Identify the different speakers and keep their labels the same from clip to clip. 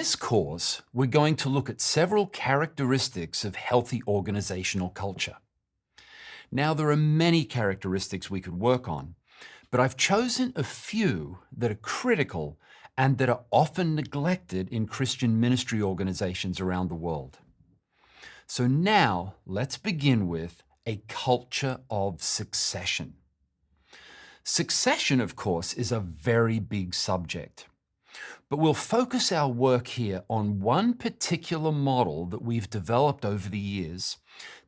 Speaker 1: this course, we're going to look at several characteristics of healthy organizational culture. Now, there are many characteristics we could work on, but I've chosen a few that are critical and that are often neglected in Christian ministry organizations around the world. So now, let's begin with a culture of succession. Succession, of course, is a very big subject. But we'll focus our work here on one particular model that we've developed over the years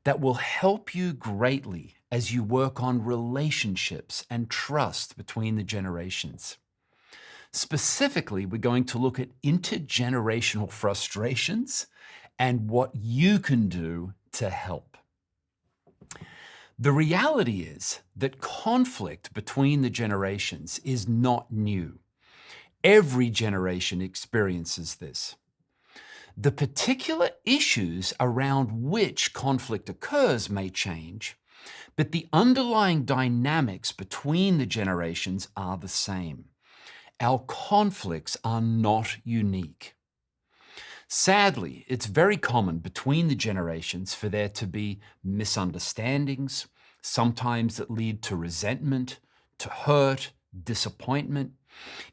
Speaker 1: that will help you greatly as you work on relationships and trust between the generations. Specifically, we're going to look at intergenerational frustrations and what you can do to help. The reality is that conflict between the generations is not new. Every generation experiences this. The particular issues around which conflict occurs may change, but the underlying dynamics between the generations are the same. Our conflicts are not unique. Sadly, it's very common between the generations for there to be misunderstandings, sometimes that lead to resentment, to hurt, disappointment,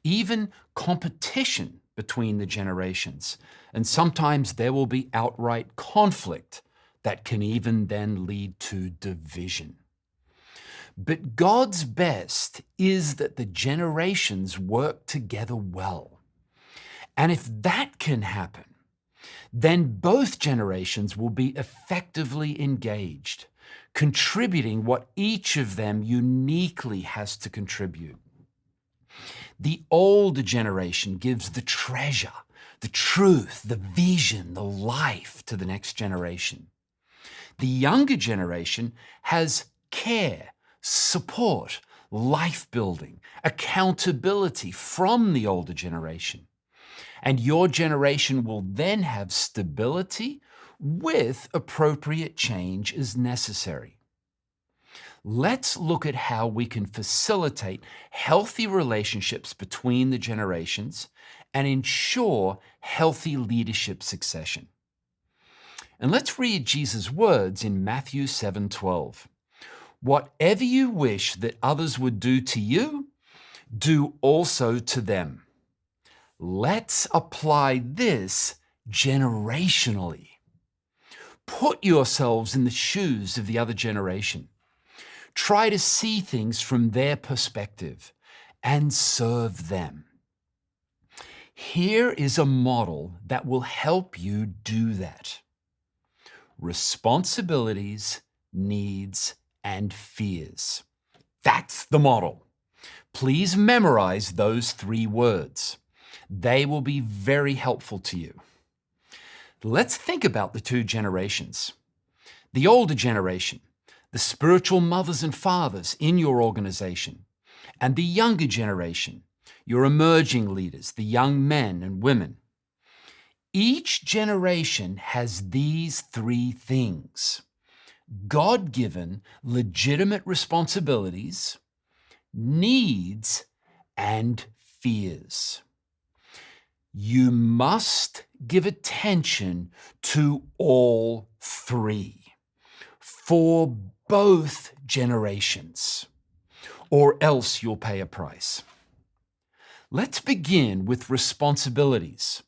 Speaker 1: even competition between the generations. And sometimes there will be outright conflict that can even then lead to division. But God's best is that the generations work together well. And if that can happen, then both generations will be effectively engaged, contributing what each of them uniquely has to contribute. The older generation gives the treasure, the truth, the vision, the life to the next generation. The younger generation has care, support, life building, accountability from the older generation. And your generation will then have stability with appropriate change as necessary. Let's look at how we can facilitate healthy relationships between the generations and ensure healthy leadership succession. And let's read Jesus' words in Matthew 7:12. Whatever you wish that others would do to you, do also to them. Let's apply this generationally. Put yourselves in the shoes of the other generation. Try to see things from their perspective and serve them. Here is a model that will help you do that. Responsibilities, needs, and fears. That's the model. Please memorize those 3 words. They will be very helpful to you. Let's think about the 2 generations. The older generation, the spiritual mothers and fathers in your organization, and the younger generation, your emerging leaders, the young men and women. Each generation has these 3 things: God-given, legitimate responsibilities, needs, and fears. You must give attention to all 3 for both generations, or else you'll pay a price. Let's begin with responsibilities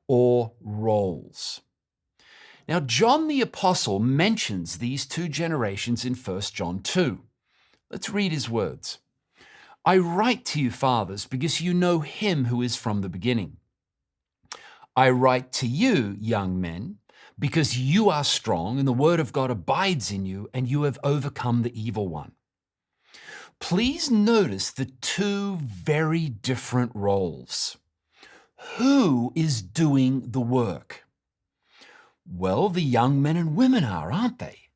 Speaker 1: or roles. Now, John the Apostle mentions these 2 generations in 1 John 2. Let's read his words. I write to you, fathers, because you know him who is from the beginning. I write to you, young men, because you are strong and the word of God abides in you and you have overcome the evil one. Please notice the 2 very different roles. Who is doing the work? Well, the young men and women are, aren't they?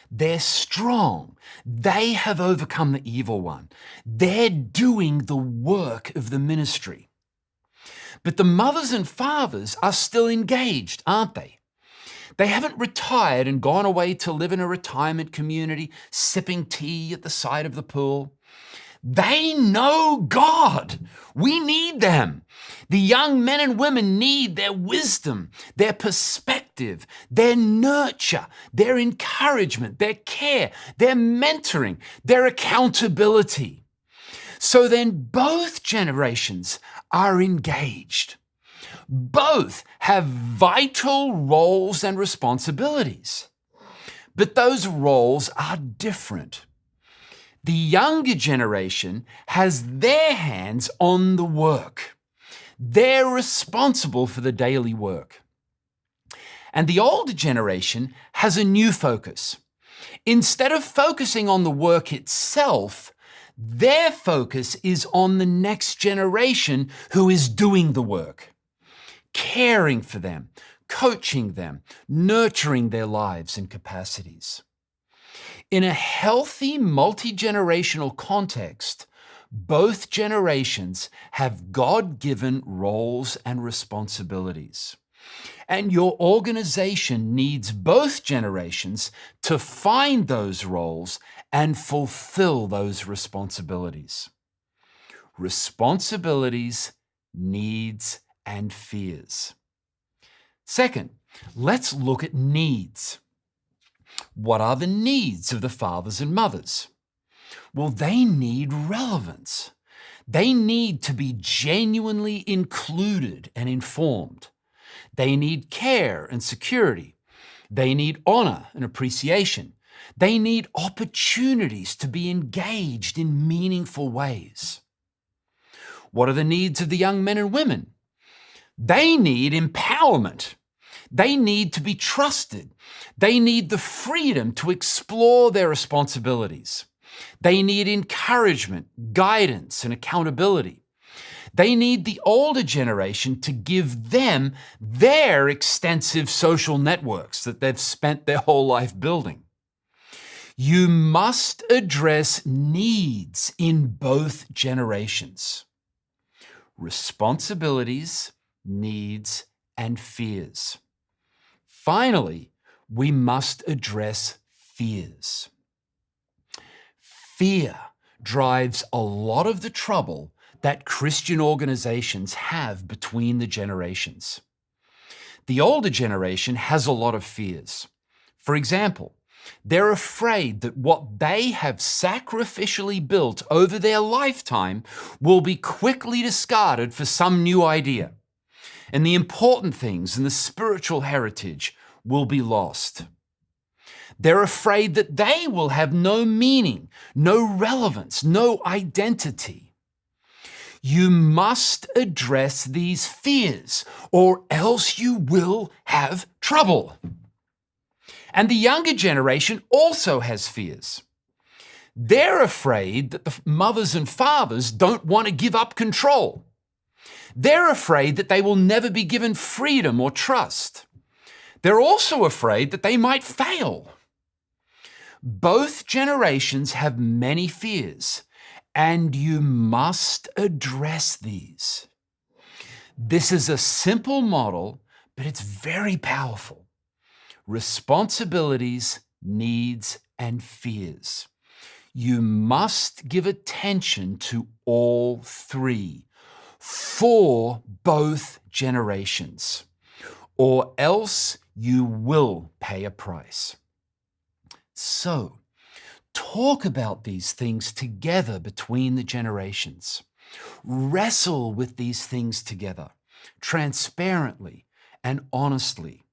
Speaker 1: They're strong. They have overcome the evil one. They're doing the work of the ministry. But the mothers and fathers are still engaged, aren't they? They haven't retired and gone away to live in a retirement community, sipping tea at the side of the pool. They know God. We need them. The young men and women need their wisdom, their perspective, their nurture, their encouragement, their care, their mentoring, their accountability. So then both generations are engaged. Both have vital roles and responsibilities. But those roles are different. The younger generation has their hands on the work. They're responsible for the daily work. And the older generation has a new focus. Instead of focusing on the work itself, their focus is on the next generation who is doing the work, caring for them, coaching them, nurturing their lives and capacities. In a healthy multi-generational context, both generations have God-given roles and responsibilities. And your organization needs both generations to find those roles and fulfill those responsibilities. Responsibilities, needs, and fears. Second, let's look at needs. What are the needs of the fathers and mothers? Well, they need relevance. They need to be genuinely included and informed. They need care and security. They need honor and appreciation. They need opportunities to be engaged in meaningful ways. What are the needs of the young men and women? They need empowerment. They need to be trusted. They need the freedom to explore their responsibilities. They need encouragement, guidance, and accountability. They need the older generation to give them their extensive social networks that they've spent their whole life building. You must address needs in both generations. Responsibilities, needs, and fears. Finally, we must address fears. Fear drives a lot of the trouble that Christian organizations have between the generations. The older generation has a lot of fears. For example, they're afraid that what they have sacrificially built over their lifetime will be quickly discarded for some new idea, and the important things and the spiritual heritage will be lost. They're afraid that they will have no meaning, no relevance, no identity. You must address these fears, or else you will have trouble. And the younger generation also has fears. They're afraid that the mothers and fathers don't want to give up control. They're afraid that they will never be given freedom or trust. They're also afraid that they might fail. Both generations have many fears, and you must address these. This is a simple model, but it's very powerful. Responsibilities, needs, and fears. You must give attention to all three for both generations, or else you will pay a price. So, talk about these things together between the generations. Wrestle with these things together, transparently and honestly,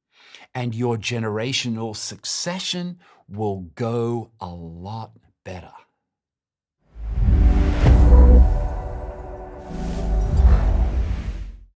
Speaker 1: and your generational succession will go a lot better.